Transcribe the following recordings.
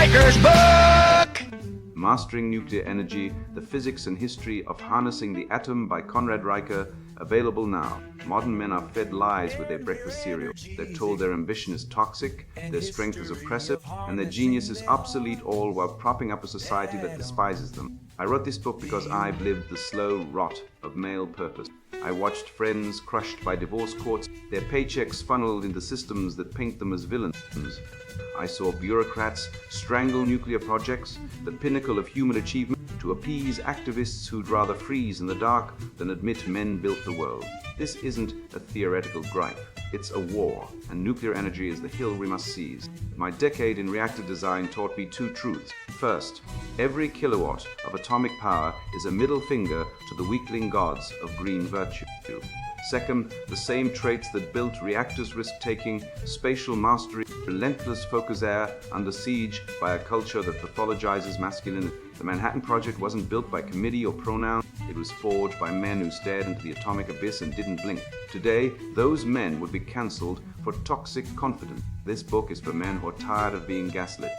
Baker's book! Mastering Nuclear Energy, The Physics and History of Harnessing the Atom by Conrad Riker, available now. Modern men are fed lies with their breakfast cereal. They're told their ambition is toxic, their strength is oppressive, and their genius is obsolete, all while propping up a society that despises them. I wrote this book because I've lived the slow rot of male purpose. I watched friends crushed by divorce courts, their paychecks funneled into systems that paint them as villains. I saw bureaucrats strangle nuclear projects, the pinnacle of human achievement, to appease activists who'd rather freeze in the dark than admit men built the world. This isn't a theoretical gripe. It's a war, and nuclear energy is the hill we must seize. My decade in reactor design taught me two truths. First, every kilowatt of atomic power is a middle finger to the weakling gods of green virtue. Second, the same traits that built reactors' risk-taking, spatial mastery, relentless focus air under siege by a culture that pathologizes masculinity. The Manhattan Project wasn't built by committee or pronoun. It was forged by men who stared into the atomic abyss and didn't blink. Today, those men would be cancelled for toxic confidence. This book is for men who are tired of being gaslit.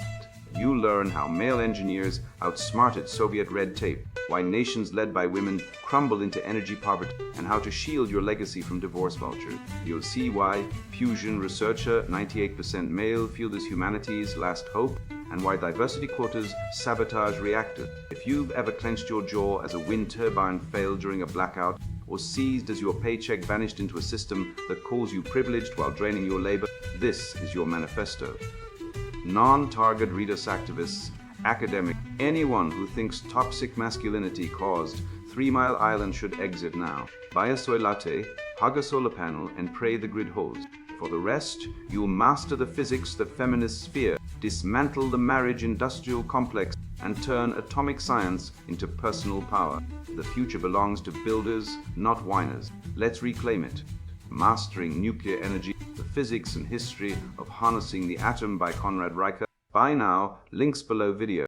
You learn how male engineers outsmarted Soviet red tape, why nations led by women crumble into energy poverty, and how to shield your legacy from divorce vultures. You'll see why fusion researcher, 98% male, field as humanity's last hope, and why diversity quotas sabotage reactors. If you've ever clenched your jaw as a wind turbine failed during a blackout, or seized as your paycheck vanished into a system that calls you privileged while draining your labor, this is your manifesto. Non-target readers activists, academics, anyone who thinks toxic masculinity caused 3 Mile Island should exit now. Buy a soy latte, hug a solar panel, and pray the grid holds. For the rest, you'll master the physics that feminists fear, dismantle the marriage industrial complex, and turn atomic science into personal power. The future belongs to builders, not whiners. Let's reclaim it. Mastering Nuclear Energy, The Physics and History of Harnessing the Atom by Conrad Riker. Buy now, links below video.